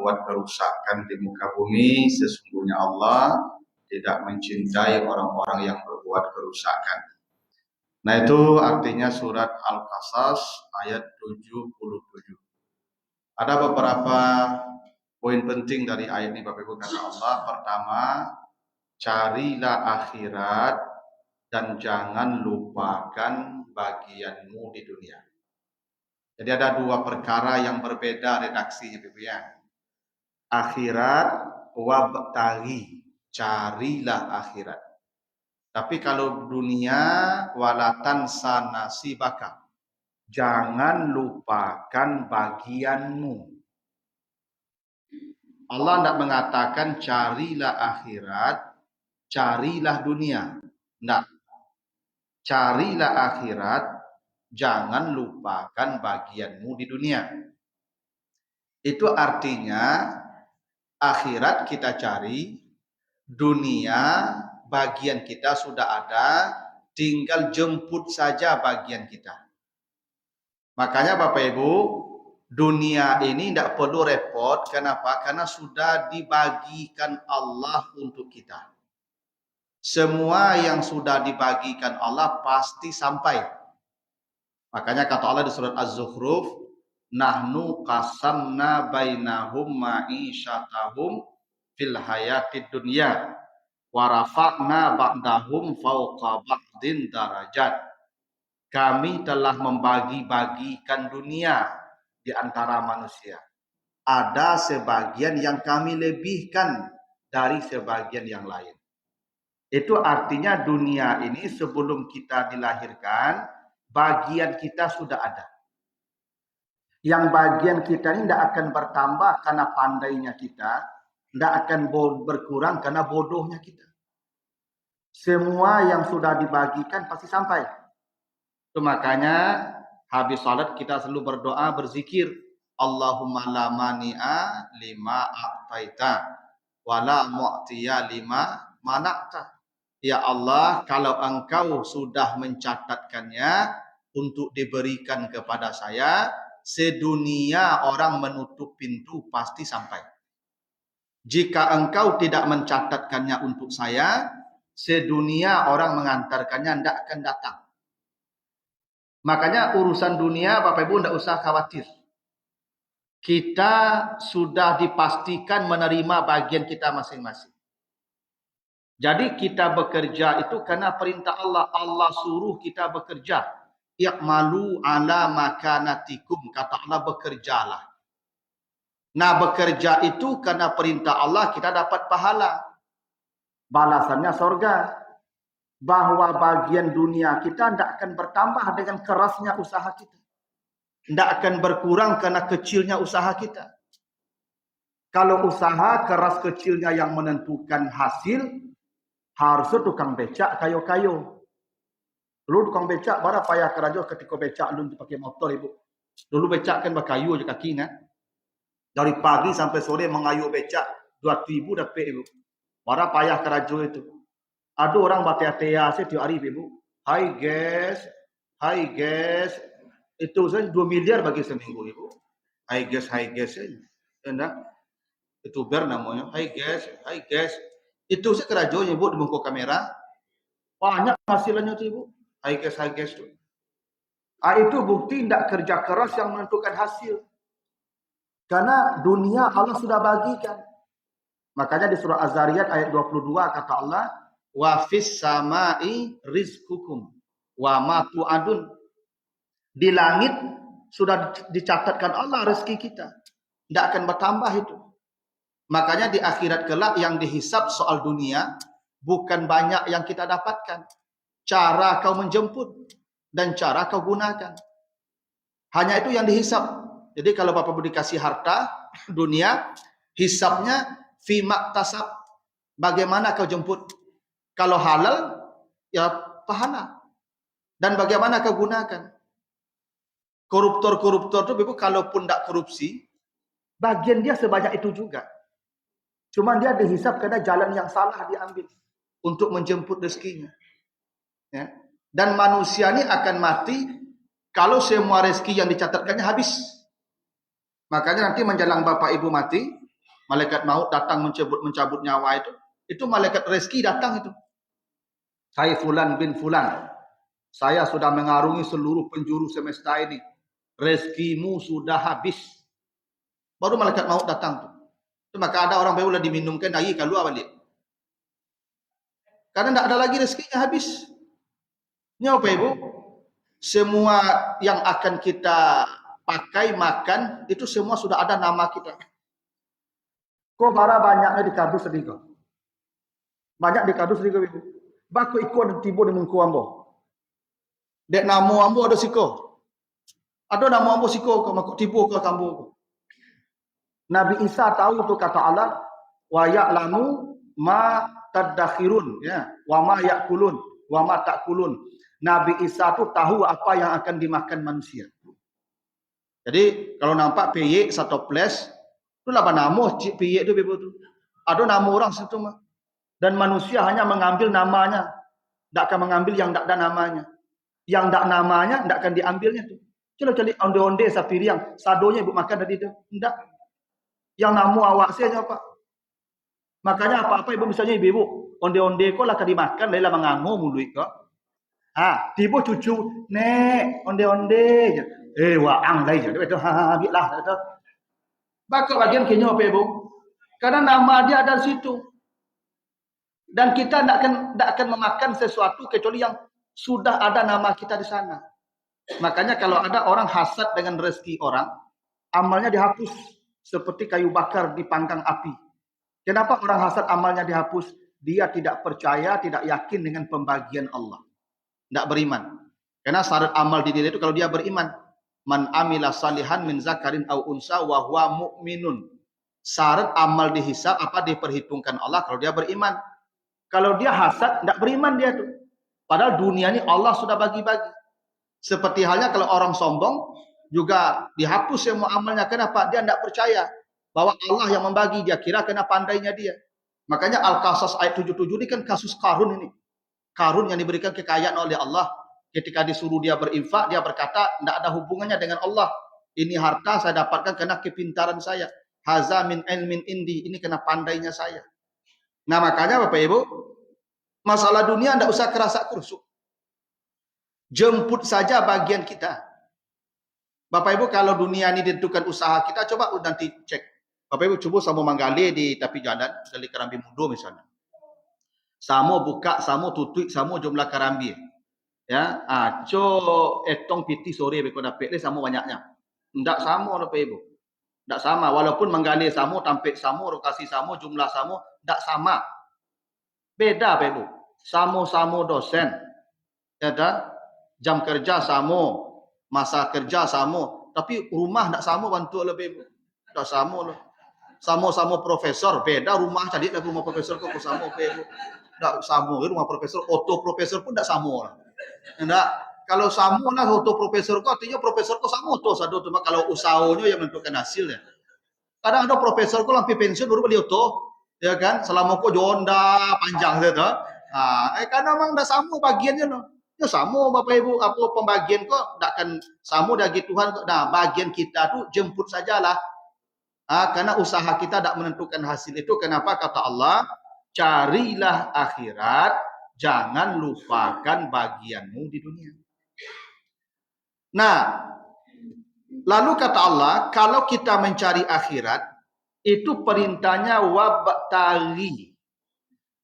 berbuat kerusakan di muka bumi, sesungguhnya Allah tidak mencintai orang-orang yang berbuat kerusakan. Nah, itu artinya surat Al-Qasas ayat 77. Ada beberapa poin penting dari ayat ini, Bapak Ibu, kata Allah. Pertama, carilah akhirat dan jangan lupakan bagianmu di dunia. Jadi ada dua perkara yang berbeda redaksinya, Bapak Ibu ya. Akhirat wabtaghi, carilah akhirat. Tapi kalau dunia walatan sanasibaka, jangan lupakan bagianmu. Allah tidak mengatakan carilah akhirat, carilah dunia. Tidak. Carilah akhirat, jangan lupakan bagianmu di dunia. Itu artinya akhirat kita cari, dunia bagian kita sudah ada, tinggal jemput saja bagian kita. Makanya Bapak Ibu, dunia ini tidak perlu repot. Kenapa? Karena sudah dibagikan Allah untuk kita. Semua yang sudah dibagikan Allah pasti sampai. Makanya kata Allah di surat Az-Zukhruf, nahnu qasamna bainahum ma'isyatahum fil hayatid dunya wa rafa'na ba'dahum fawqa ba'din darajat. Kami telah membagi-bagikan dunia di antara manusia. Ada sebagian yang kami lebihkan dari sebagian yang lain. Itu artinya dunia ini sebelum kita dilahirkan, bagian kita sudah ada. Yang bagian kita ini tidak akan bertambah karena pandainya kita, tidak akan berkurang karena bodohnya kita. Semua yang sudah dibagikan pasti sampai. Itu makanya habis salat kita selalu berdoa, berzikir, Allahumma la mani'a lima a'taita wa la mu'tiya lima mana'ta. Ya Allah, kalau engkau sudah mencatatkannya untuk diberikan kepada saya, sedunia orang menutup pintu pasti sampai. Jika engkau tidak mencatatkannya untuk saya, sedunia orang mengantarkannya tidak akan datang. Makanya urusan dunia Bapak Ibu tidak usah khawatir. Kita sudah dipastikan menerima bagian kita masing-masing. Jadi kita bekerja itu karena perintah Allah. Allah suruh kita bekerja. I'malu ala makanatikum. Kata Allah, bekerjalah. Nah, bekerja itu karena perintah Allah kita dapat pahala. Balasannya surga. Bahwa bagian dunia kita tidak akan bertambah dengan kerasnya usaha kita. Tidak akan berkurang karena kecilnya usaha kita. Kalau usaha keras kecilnya yang menentukan hasil, harusnya tukang becak kayo-kayo. Dulu tukang becak, bara payah kerajo ketika becak lu pakai motor ibu. Dulu becak kan berkayu aja kakinya. Dari pagi sampai sore mengayu becak 2.000 dapat ibu. Bara payah kerajo itu. Ada orang batea-tea saya tiap hari ibu. Hai guys. Itu saya 2 miliar bagi seminggu ibu. Hai guys ya. Itu ber namanya. Hai guys. Itu saya kerajonya ibu di muka kamera. Banyak hasilnya tuh ibu. Hai guys tuh. Itu bukti tidak kerja keras yang menentukan hasil. Karena dunia Allah sudah bagikan. Makanya di surah Az-Zariyat ayat 22 kata Allah, wa fis samai rizqukum wa ma tu'adun. Di langit sudah dicatatkan Allah rezeki kita. Tidak akan bertambah itu. Makanya di akhirat kelak yang dihisap soal dunia bukan banyak yang kita dapatkan. Cara kau menjemput dan cara kau gunakan. Hanya itu yang dihisap. Jadi kalau Bapak Ibu dikasih harta dunia, hisapnya fi maktasab. Bagaimana kau jemput? Kalau halal, ya pahala. Dan bagaimana kau gunakan? Koruptor itu Bapak kalaupun tidak korupsi, bagian dia sebanyak itu juga. Cuma dia dihisap karena jalan yang salah diambil untuk menjemput rezekinya. Ya. Dan manusia ini akan mati kalau semua rezeki yang dicatatkannya habis. Makanya nanti menjelang Bapak Ibu mati, malaikat maut datang mencabut nyawa itu malaikat rezeki datang itu. Hai fulan bin fulan, saya sudah mengarungi seluruh penjuru semesta ini. Rezekimu sudah habis. Baru malaikat maut datang tuh. Maka ada orang boleh diminumkan air keluar balik. Karena tidak ada lagi rezekinya habis. Ini apa ibu? Semua yang akan kita pakai makan itu semua sudah ada nama kita. Kok bara banyaknya di kardus sedikit. Banyak di kardus sedikit ibu. Baku ikut tiba di mengku ambo. Dek nama ambo ada siko. Ada nama ambo siko ke makuk tiba ke kambo. Nabi Isa tahu tu kata Allah, wa ya'lamu ma tadakhirun, ya, wa ma ya'kulun, wa ma ta'kulun. Nabi Isa tu tahu apa yang akan dimakan manusia. Jadi kalau nampak peyek satu ples, tu lah nama peyek tu bebo tu. Ada nama orang situ mah. Dan manusia hanya mengambil namanya, tidak akan mengambil yang tidak ada namanya. Yang tidak namanya tidak akan diambilnya tu. Coba cari onde-onde sapiriang, sadonya ibu makan tadi tu, tidak. Yang namu awak saja apa? Makanya apa-apa ibu misalnya ibu onde-onde kok lah dimakan lah mengangu mului kok. Tiba cucu nek onde-onde je. Waang lai je. Itu biarlah itu. Maka bagian kini apa ibu? Karena nama dia ada di situ. Dan kita tidak akan memakan sesuatu kecuali yang sudah ada nama kita di sana. Makanya kalau ada orang hasad dengan rezeki orang, amalnya dihapus. Seperti kayu bakar dipanggang api. Kenapa orang hasad amalnya dihapus? Dia tidak percaya, tidak yakin dengan pembagian Allah. Tidak beriman. Karena syarat amal di diri itu kalau dia beriman. Man amila salihan min zakarin au unsa wa huwa mu'minun. Syarat amal dihisab apa diperhitungkan Allah kalau dia beriman. Kalau dia hasad, tidak beriman dia tuh. Padahal dunia ini Allah sudah bagi-bagi. Seperti halnya kalau orang sombong, juga dihapus semua amalnya. Kenapa? Dia tidak percaya bahwa Allah yang membagi. Dia kira kena pandainya dia. Makanya Al-Qasas ayat 77 ini kan kasus Qarun ini. Qarun yang diberikan kekayaan oleh Allah. Ketika disuruh dia berinfak, dia berkata, tidak ada hubungannya dengan Allah. Ini harta saya dapatkan karena kepintaran saya. Haza min ilmin indi. Ini kena pandainya saya. Nah makanya Bapak Ibu, masalah dunia tidak usah kerasa kerusuk. Jemput saja bagian kita. Bapak Ibu kalau dunia ini ditentukan usaha kita, coba nanti cek. Bapak Ibu coba sama manggali di tepi jalan, dari Kerambi Mudo misalnya. Samo buka, samo tutui, samo jumlah kerambi. Ya, etong piti sore beko dapat le samo banyaknya. Ndak sama Bapak Ibu. Ndak sama walaupun manggali samo, tampik samo, lokasi samo, jumlah samo ndak sama. Beda Bapak Ibu. Samo-samo dosen. Ya dah, jam kerja samo. Masa kerja sama, tapi rumah tak sama bantu lebih tak sama loh. Sama-sama profesor, beda rumah jadi ke rumah profesor kok sama bebo. Tak sama rumah profesor, auto profesor pun tak sama lah. Enggak, kalau sama lah auto profesor kok artinya profesor kok sama auto satu cuma kalau usahanya yang menentukan hasilnya. Kadang ada profesor kok lampi pensiun baru beli auto, ya kan? Selama kok jonda panjang gitu. Karena memang tak sama bagiannya loh. Ya sama Bapak Ibu, apa pembagian kok tak akan sama dari Tuhan kok. Nah, bagian kita tuh jemput sajalah. Karena usaha kita tak menentukan hasil itu. Kenapa kata Allah? Carilah akhirat, jangan lupakan bagianmu di dunia. Nah, lalu kata Allah, kalau kita mencari akhirat, itu perintahnya wabtaghi.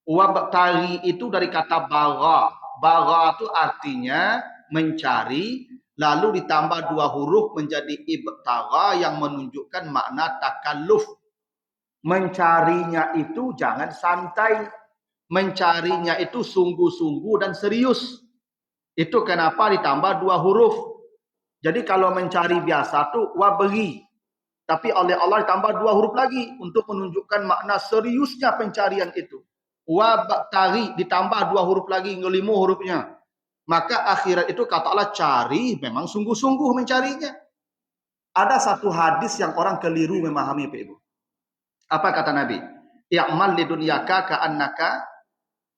Wabtaghi itu dari kata bagha. Bagha itu artinya mencari, lalu ditambah dua huruf menjadi ibtagha yang menunjukkan makna takalluf. Mencarinya itu jangan santai. Mencarinya itu sungguh-sungguh dan serius. Itu kenapa ditambah dua huruf. Jadi kalau mencari biasa tuh wabghi. Tapi oleh Allah ditambah dua huruf lagi untuk menunjukkan makna seriusnya pencarian itu. Wabtaghi ditambah dua huruf lagi, ngelima hurufnya. Maka akhirat itu kata Allah cari, memang sungguh-sungguh mencarinya. Ada satu hadis yang orang keliru memahami Pak Ibu. Apa kata Nabi? I'mal lidunyaka ka'annaka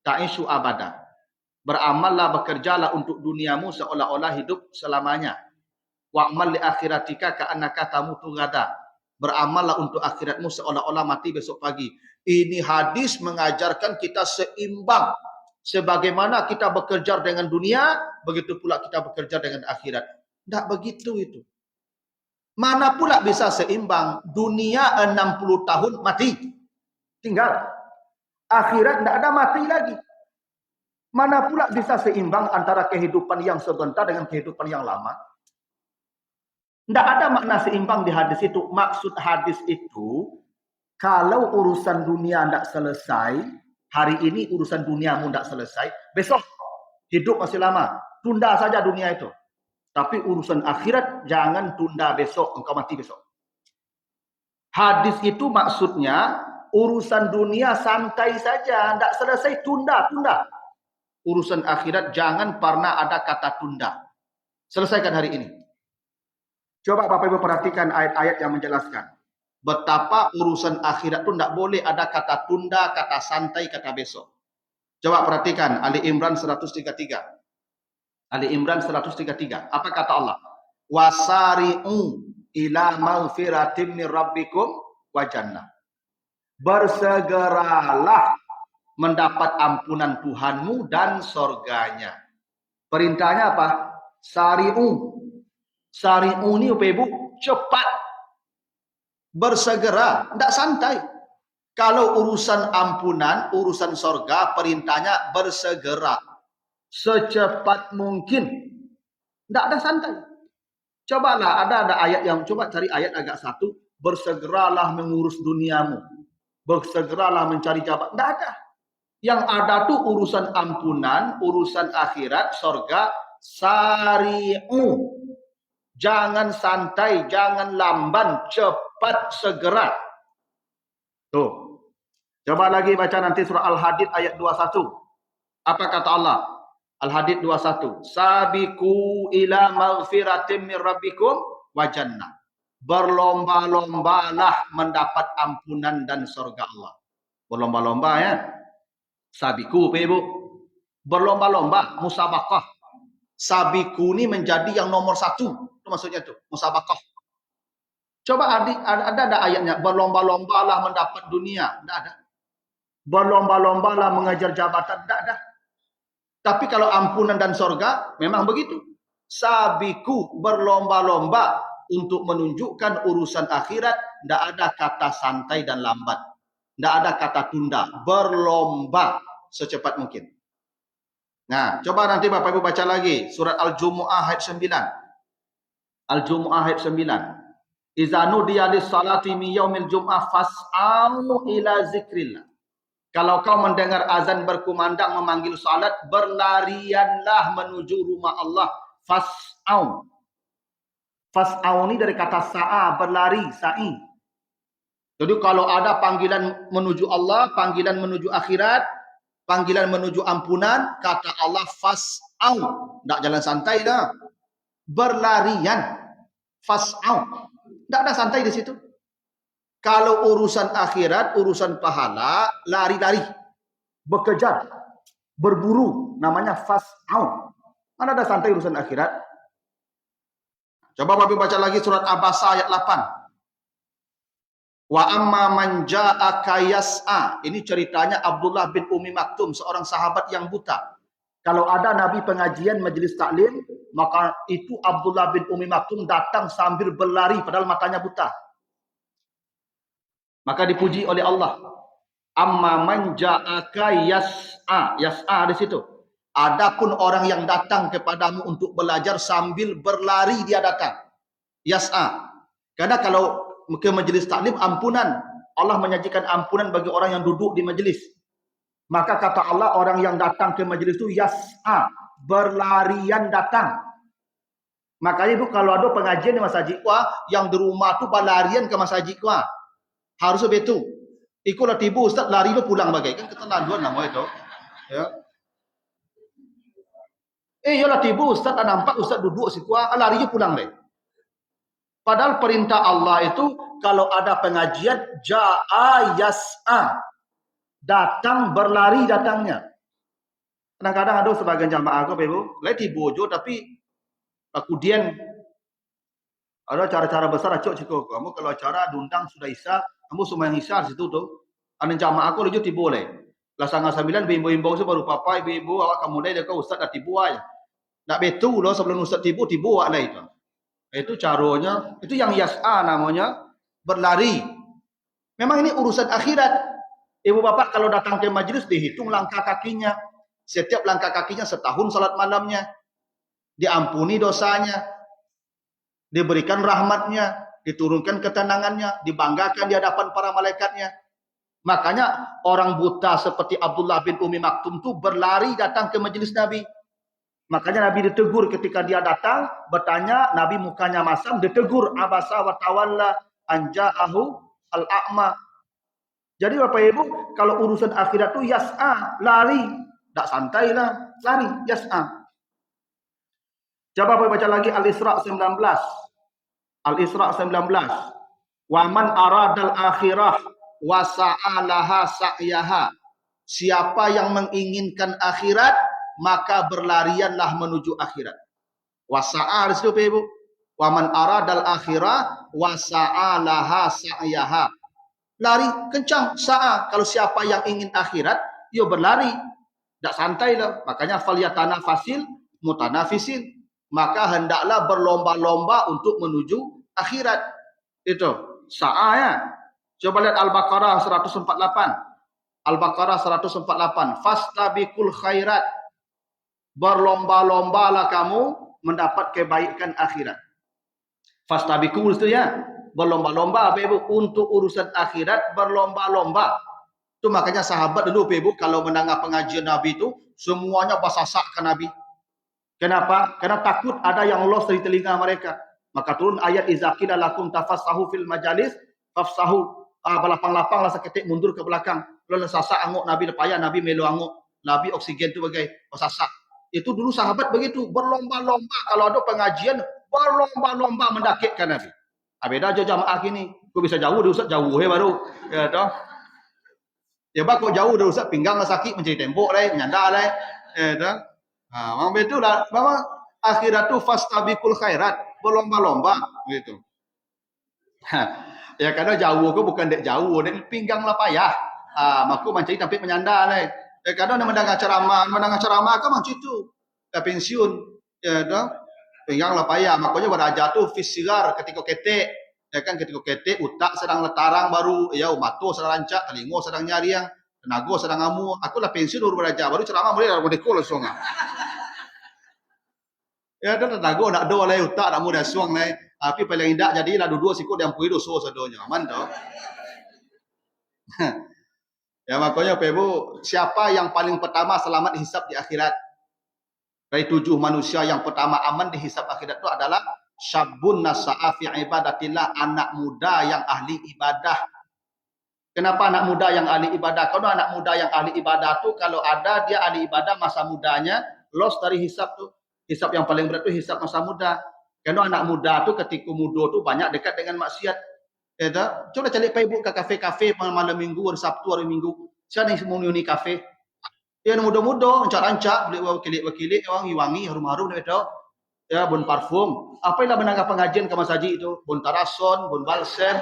ta'ishu abada. Beramallah, bekerjalah untuk duniamu seolah-olah hidup selamanya. Wa'mal li akhiratika ka'annaka tamutu gada. Beramallah untuk akhiratmu seolah-olah mati besok pagi. Ini hadis mengajarkan kita seimbang. Sebagaimana kita bekerja dengan dunia, begitu pula kita bekerja dengan akhirat. Tidak begitu itu. Mana pula bisa seimbang? Dunia 60 tahun mati. Tinggal. Akhirat tidak ada mati lagi. Mana pula bisa seimbang antara kehidupan yang sebentar dengan kehidupan yang lama? Tidak ada makna seimbang di hadis itu. Maksud hadis itu, kalau urusan dunia tidak selesai, hari ini urusan duniamu tidak selesai, besok hidup masih lama. Tunda saja dunia itu. Tapi urusan akhirat, jangan tunda besok, engkau mati besok. Hadis itu maksudnya, urusan dunia santai saja, tidak selesai, tunda. Urusan akhirat, jangan pernah ada kata tunda. Selesaikan hari ini. Coba Bapak Ibu perhatikan ayat-ayat yang menjelaskan. Betapa urusan akhirat itu tidak boleh ada kata tunda, kata santai, kata besok. Coba perhatikan Ali Imran 133. Ali Imran 133. Apa kata Allah? Wasari'u ila maghfiratin min rabbikum wa jannah. Bersegeralah mendapat ampunan Tuhanmu dan sorganya. Perintahnya apa? Sari'u. Sari'u ini Ibu, cepat. Bersegera, tidak santai. Kalau urusan ampunan, urusan sorga, perintahnya bersegera. Secepat mungkin. Tidak ada santai. Cobalah, ada ayat yang, coba cari ayat agak satu. Bersegeralah mengurus duniamu. Bersegeralah mencari jabatan. Tidak ada. Yang ada tuh urusan ampunan, urusan akhirat, sorga, sari'u. Jangan santai, jangan lamban, cepat, segera. Tuh. Coba lagi baca nanti surah Al-Hadid ayat 21. Apa kata Allah? Al-Hadid 21. Sabiku ila maghfiratin min rabbikum wa jannah. Berlomba-lombalah mendapat ampunan dan surga Allah. Berlomba-lomba ya. Sabiku, Ibu. Berlomba-lomba, musabaqah. Sabiku ini menjadi yang nomor 1. Itu maksudnya tuh, musabaqah. Coba ada ayatnya, berlomba-lombalah mendapat dunia. Tidak ada. Berlomba-lombalah mengejar jabatan. Tidak ada. Tapi kalau ampunan dan sorga, memang begitu. Sabiku, berlomba-lomba untuk menunjukkan urusan akhirat. Tidak ada kata santai dan lambat. Tidak ada kata tunda. Berlomba secepat mungkin. Nah, coba nanti Bapak Ibu baca lagi. Surat Al-Jumu'ah ayat 9. Al-Jumu'ah ayat 9. Iza nudiya lis-salati min yaumil jum'ah fas'au ila zikrillah. Kalau kau mendengar azan berkumandang memanggil salat, berlarianlah menuju rumah Allah. Fas'au. Fas'au ini dari kata sa'a, berlari, sa'i. Jadi kalau ada panggilan menuju Allah, panggilan menuju akhirat, panggilan menuju ampunan, kata Allah fas'au. Tidak jalan santai dah. Berlarian. Fas'au. Tidak ada santai di situ. Kalau urusan akhirat, urusan pahala, lari-lari. Bekejar. Berburu. Namanya fas'au. Mana ada santai urusan akhirat? Coba Bapak baca lagi surat Abasa ayat 8. Wa amma man ja'aka yas'a. Ini ceritanya Abdullah bin Umi Maktum, seorang sahabat yang buta. Kalau ada Nabi pengajian majelis taklim, maka itu Abdullah bin Umi Maktum datang sambil berlari padahal matanya buta. Maka dipuji oleh Allah. Amma man ja'aka yas'a. Yas'a di situ. Adapun orang yang datang kepadamu untuk belajar sambil berlari dia datang. Yas'a. Karena kalau ke majelis taklim ampunan. Allah menyajikan ampunan bagi orang yang duduk di majelis. Maka kata Allah orang yang datang ke majelis itu yas'a. Berlarian datang. Makanya itu kalau ada pengajian di masjid kuah, yang di rumah tu berlarian ke masjid kuah. Harus begitu. Ikulah tiba Ustaz lari tu pulang bagai. Kan keterlaluan nama itu. Ya. Yalah tiba Ustaz nampak Ustaz duduk si kuah, lari tu pulang deh. Padahal perintah Allah itu kalau ada pengajian ja'a yas'a. Datang berlari datangnya. Kadang-kadang ada sebagian jamaah aku Ibu, lagi bojo tapi kemudian Ada cara-cara besar acok cukup. Kamu kalau acara diundang sudah isya, kamu semua yang isya di situ tuh. Ane jamaah aku lucu tibu boleh. Lah sangat 9 ibu-ibu itu baru papa ibu-ibu awak kamu dai dekat ustaz dah tibu aja. Nak betul loh sebelum ustaz tibu awak lah itu. Itu caranya, itu yang yas'a namanya berlari. Memang ini urusan akhirat. Ibu bapak kalau datang ke majelis dihitung langkah kakinya. Setiap langkah kakinya setahun salat malamnya. Diampuni dosanya. Diberikan rahmatnya, diturunkan ketenangannya, dibanggakan di hadapan para malaikatnya. Makanya orang buta seperti Abdullah bin Umi Maktum itu berlari datang ke majelis Nabi. Makanya Nabi ditegur ketika dia datang, bertanya, Nabi mukanya masam, ditegur, abasa wa tawalla anja'ahu al-a'ma. Jadi Bapak Ibu, kalau urusan akhirat itu yas'a, lari. Tak santai lah, lari, yas'a. Coba Bapak baca lagi Al-Isra 19. Al-Isra 19. Waman aradal akhirah wa sa'alaha sa'yaha. Siapa yang menginginkan akhirat, maka berlarianlah menuju akhirat. Wa sa'a di situ Ibu. Waman aradal akhirah wa sa'alaha sa'yaha. Lari kencang, sa'a. Kalau siapa yang ingin akhirat, dia berlari. Tak santai lah. Makanya falyatana fasil mutanafisin. Maka hendaklah berlomba-lomba untuk menuju akhirat. Itu sa'a ya. Coba lihat Al-Baqarah 148. Al-Baqarah 148. Fastabiqul khairat. Berlomba-lombalah kamu mendapat kebaikan akhirat. Fastabiqul itu ya. Berlomba-lomba Bapak Ibu untuk urusan akhirat, berlomba-lomba. Itu makanya sahabat dulu Bapak Ibu kalau mendengar pengajian Nabi itu semuanya basasak ke Nabi. Kenapa? Karena takut ada yang lolos dari telinga mereka. Maka turun ayat izaqila lakum tafassahu fil majalis fafsahu. Balapang-lapang lah seketik mundur ke belakang. Lalu sasak anguk Nabi lepaya, Nabi melo anguk. Nabi oksigen tu bagai sasak. Itu dulu sahabat begitu, berlomba-lomba kalau ada pengajian, berlomba-lomba mendakikkan Nabi. Beda aja jamaah gini. Kau bisa jauh dari Ustaz, jauh baru. Ya toh. Ya bah kau jauh dari Ustaz, pinggang lah sakit mencari tembok lah, menyandar lah. Ya toh. Memang betul lah. Memang akhirat tu fastabiqul khairat, berlomba-lomba gitu. Ya karena jauh ke bukan dek jauh, dek pinggang lah payah. Maku mencari tapi menyandar lah. Ya karena mendengar ceramah ke macam itu. Ya pensiun. Ya toh. Pinggang lah payah. Makanya beraja tu fisigar ketika ketek. Ya kan ketika ketek utak sedang letarang baru, ya mata sedang rancak, telinga sedang nyariang, tenaga sedang ngamu. Aku lah pensiun baru beraja, baru ceramah boleh dah modeko langsung. Ya dan tenaga nak do lah utak nak mudah suang lah. Tapi paling indah jadilah dua sikut yang puido so sadonya. Aman toh. Ya makanya Pak Ibu, siapa yang paling pertama selamat dihisap di akhirat? Dari 7 manusia yang pertama aman dihisap akhirat itu adalah syabun nasa'a fi ibadatillah, anak muda yang ahli ibadah. Kenapa anak muda yang ahli ibadah? Kalau anak muda yang ahli ibadah tu kalau ada dia ahli ibadah masa mudanya loss dari hisap tu. Hisap yang paling berat tu hisap masa muda. Karena anak muda tu ketika muda tu banyak dekat dengan maksiat. Ya dah. Coba cari Pak Ibu ke kafe-kafe malam Minggu, hari Sabtu, hari Minggu. Siapa ni semua ni kafe? Ya muda-muda, rancak-rancak, boleh wakilik-wakilik, wangi-wangi, harum-harum dia tahu. Ya, bon parfum. Apa yang menangkap pengajian ke masjid itu? Bon tarason, bon balsem,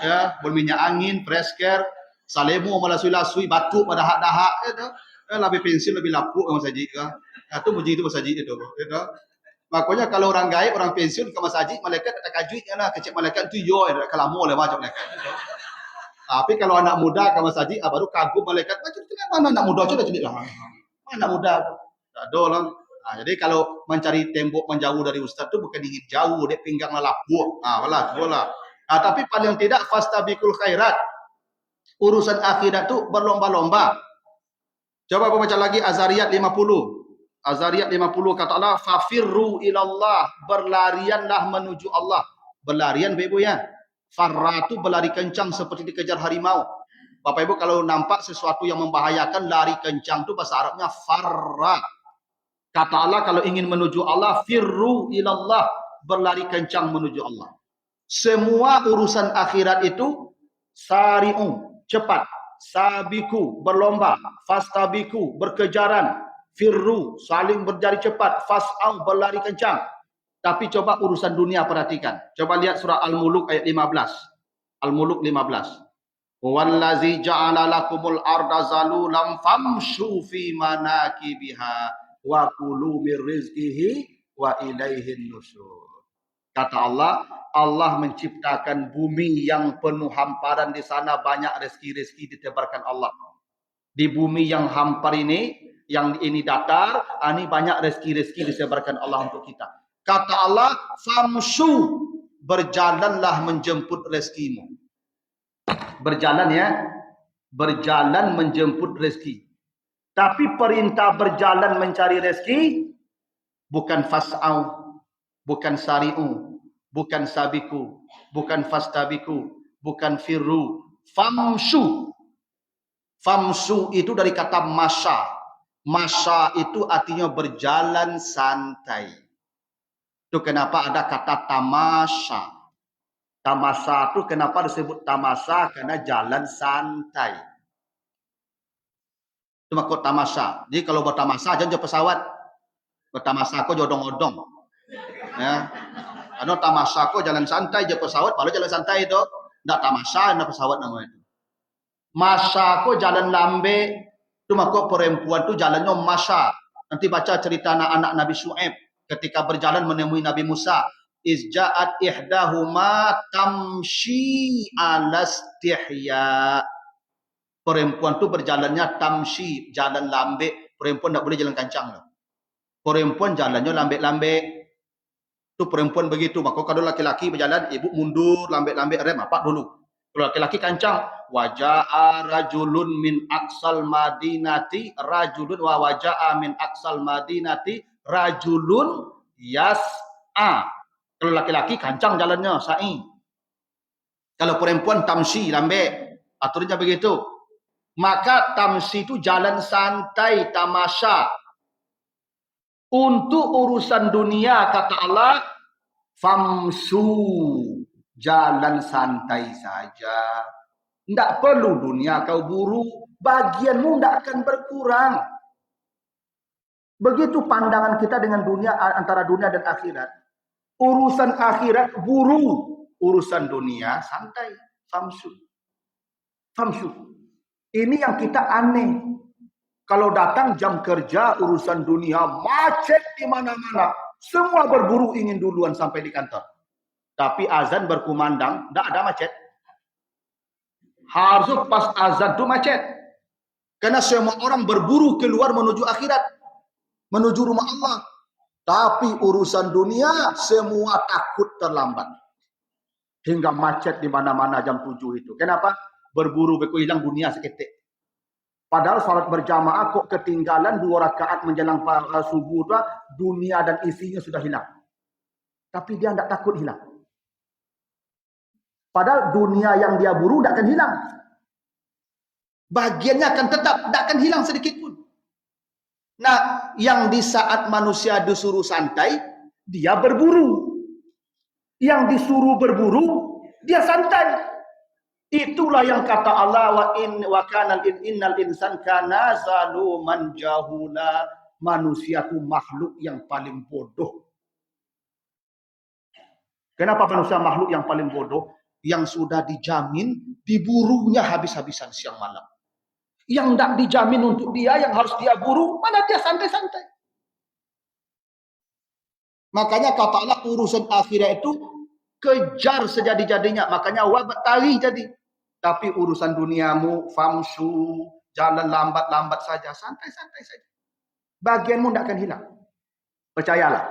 ya, bon minyak angin, presker, salemo malasui-lasui, batuk pada hak-dahak, ya tahu. Lebih pensil, lebih lapuk ke masjid kan. Itu begitu masjid itu, ya tahu. Makanya kalau orang gaib, orang pensiun ke masjid, malaikat tak kajuitnya lah. Kecik malaikat itu yo, kelamu lah macam malaikat. Tapi kalau anak muda ke masjid, baru kagum malaikat. Mana anak muda sudah jadi lah. Mana anak muda? Tak ada lah. Jadi kalau mencari tembok menjauh dari ustaz tu bukan ingin jauh, dia pinggang lapuk. Walah, bola. Tapi paling tidak fastabiqul khairat. Urusan akhirat tu berlomba-lomba. Coba baca lagi Azariyat 50. Azariyat 50 kata Allah, fafirru ilallah, berlarianlah menuju Allah. Berlarian Ibu ya. Farra tu berlari kencang seperti dikejar harimau. Bapak Ibu kalau nampak sesuatu yang membahayakan, lari kencang tu bahasa Arabnya farra. Kata Allah kalau ingin menuju Allah, firru ilallah, berlari kencang menuju Allah. Semua urusan akhirat itu sari'u, cepat, sabiku, berlomba, fastabiku, berkejaran, firru, saling berjari cepat, fas'au, berlari kencang. Tapi coba urusan dunia perhatikan. Coba lihat surah Al-Muluk ayat 15. Al-Muluk 15. Wallazi ja'ala lakumul arda zalulam famshu fi manakibiha wa kulu mir rizqihi wa ilaihin nusyur. Kata Allah, Allah menciptakan bumi yang penuh hamparan, di sana banyak rezeki-rezeki ditebarkan Allah. Di bumi yang hampar ini, yang ini datar, ini banyak rezeki-rezeki disebarkan Allah untuk kita. Kata Allah, famshu, berjalanlah menjemput rezekimu. Berjalan ya, berjalan menjemput rezeki. Tapi perintah berjalan mencari rezeki bukan fas'au, bukan sari'u, bukan sabiku, bukan fastabiku, bukan firru, famshu. Famsu itu dari kata masya. Masya itu artinya berjalan santai. Itu kenapa ada kata tamasya. Tamasya itu kenapa disebut tamasya? Karena jalan santai. Itu maksud tamasya. Jadi kalau bertamasya jangan pesawat. Bertamasya kok jodong-odong. Ya. Karena tamasya kok jalan santai, je pesawat, kalau jalan santai itu enggak tamasya, enggak pesawat namanya itu. Masa ko jalan lambe, tu mako perempuan tu jalannya masa. Nanti baca cerita anak-anak Nabi Syuaib ketika berjalan menemui Nabi Musa. Izja'at ihdahuma tamshi alastihya. Perempuan tu berjalannya tamshi, jalan lambe. Perempuan tak boleh jalan kancang. Perempuan jalannya lambe-lambe. Tu perempuan begitu. Maka kalau laki-laki berjalan, ibu mundur, lambe-lambe, rem, apa dulu. Kalau laki-laki kancang, waja'a rajulun min aqsal madinati rajulun wa waja'a min aqsal madinati rajulun yas'a. Kalau laki-laki kancang jalannya, sa'i. Kalau perempuan tamsi, lambe. Aturnya begitu. Maka tamsi itu jalan santai, tamasya. Untuk urusan dunia, kata Allah, famsu, jalan santai saja. Tidak perlu dunia kau buru, bagianmu tidak akan berkurang. Begitu pandangan kita dengan dunia, antara dunia dan akhirat. Urusan akhirat buru, urusan dunia santai, famsu. Famsu. Ini yang kita aneh. Kalau datang jam kerja, urusan dunia macet di mana-mana. Semua berburu ingin duluan sampai di kantor. Tapi azan berkumandang, tidak ada macet. Harus pas azan itu macet. Karena semua orang berburu keluar menuju akhirat. Menuju rumah Allah. Tapi urusan dunia, semua takut terlambat. Hingga macet di mana-mana jam 7 itu. Kenapa? Berburu, beku hilang dunia seketik. Padahal salat berjamaah kok ketinggalan 2 rakaat menjelang subuh, dunia dan isinya sudah hilang. Tapi dia tidak takut hilang. Padahal dunia yang dia buru tidak akan hilang. Bagiannya akan tetap, tidak akan hilang sedikit pun. Nah, yang di saat manusia disuruh santai, dia berburu. Yang disuruh berburu, dia santai. Itulah yang kata Allah, wa kana innal insan kana zaluman jahula. Manusia itu makhluk yang paling bodoh. Kenapa manusia makhluk yang paling bodoh? Yang sudah dijamin diburunya habis-habisan siang malam. Yang tidak dijamin untuk dia, yang harus dia buru, mana dia santai-santai. Makanya kata Allah, urusan akhirat itu kejar sejadi-jadinya. Makanya wabat tari jadi. Tapi urusan duniamu, famsu, jalan lambat-lambat saja. Santai-santai saja. Bagianmu tidak akan hilang. Percayalah.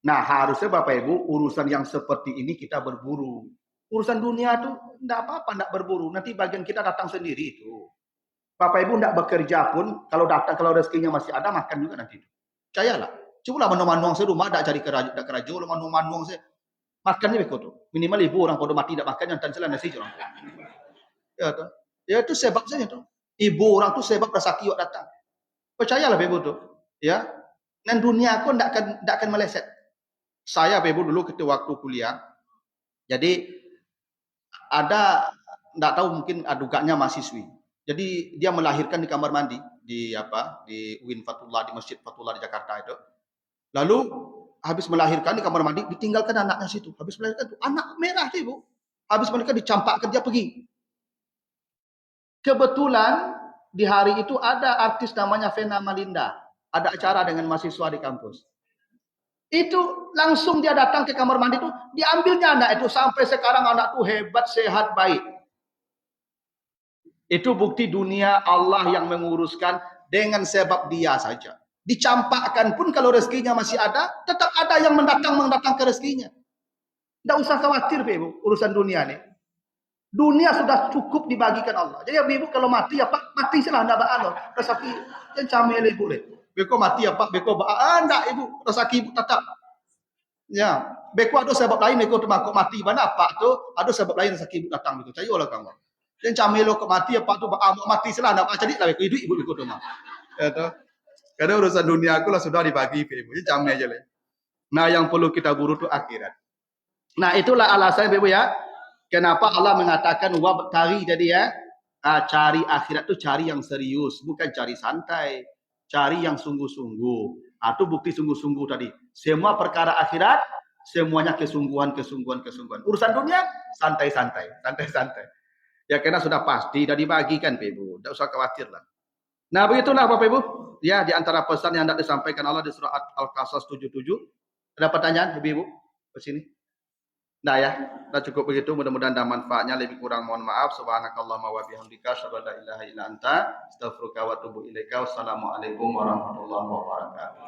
Nah, harusnya Bapak Ibu, urusan yang seperti ini kita berburu. Urusan dunia itu tidak apa-apa, tidak berburu. Nanti bagian kita datang sendiri itu. Bapak Ibu tidak bekerja pun, kalau datang, kalau rezekinya masih ada, makan juga nanti. Percayalah. Cobalah manuang saya rumah, tidak cari kerajo, manuang saya. Makannya begitu. Minimal ibu orang pada mati tidak makan, yang tancelan nasi orang. Ya itu sebab saja tuh. Ibu orang tuh sebab rasa kiok datang. Percayalah Ibu tuh, ya. Dan dunia aku tidak akan meleset. Saya Ibu dulu ketika waktu kuliah, jadi ada tidak tahu mungkin aduganya mahasiswi. Jadi dia melahirkan di kamar mandi di UIN Fatullah, di Masjid Fatullah di Jakarta itu. Lalu habis melahirkan di kamar mandi, ditinggalkan anaknya situ. Habis melahirkan tuh anak merah tuh ibu. Habis melahirkan dicampakkan dia pergi. Kebetulan di hari itu ada artis namanya Vena Melinda. Ada acara dengan mahasiswa di kampus. Itu langsung dia datang ke kamar mandi itu, diambilnya anak itu. Sampai sekarang anak itu hebat, sehat, baik. Itu bukti dunia Allah yang menguruskan dengan sebab dia saja. Dicampakkan pun kalau rezekinya masih ada, tetap ada yang mendatang ke rezekinya. Tidak usah khawatir, Ibu, urusan dunia ini. Dunia sudah cukup dibagikan Allah. Jadi ibu kalau mati ya Pak, mati salah ndak Allah. Rezeki yang camel ibu le. Beko mati ya Pak, beko ndak ibu, rezeki ibu tetap. Ya, beko ada sebab lain beko termakuk mati mana Pak tu, ada sebab lain rezeki ibu datang begitu. Cayo lah kamu. Yang camel lo ke mati ya Pak tu mau mati salah ndak jadi lah beko hidup ibu beko tu mah. Ya tu. Karena urusan dunia aku lah sudah dibagi ibu. Jadi camel aja le. Nah, yang perlu kita buru tu akhirat. Nah, itulah alasan ibu ya. Kenapa Allah mengatakan wabtari tadi ya, cari akhirat itu cari yang serius, bukan cari santai, cari yang sungguh-sungguh. Itu bukti sungguh-sungguh tadi. Semua perkara akhirat, semuanya kesungguhan. Urusan dunia santai-santai. Ya karena sudah pasti, sudah dibagikan, Pak Ibu. Tidak usah khawatir lah. Nah begitulah Bapak Ibu. Ya di antara pesan yang hendak disampaikan Allah di surah Al-Qasas 77. Ada pertanyaan Ibu ke sini? Nah ya, nah cukup begitu. Mudah-mudahan ada manfaatnya. Lebih kurang mohon maaf. Subhanakallahumma wa bihamdika asyhadu an la ilaha illa anta astaghfiruka wa atubu ilaika. Wassalamualaikum warahmatullahi wabarakatuh.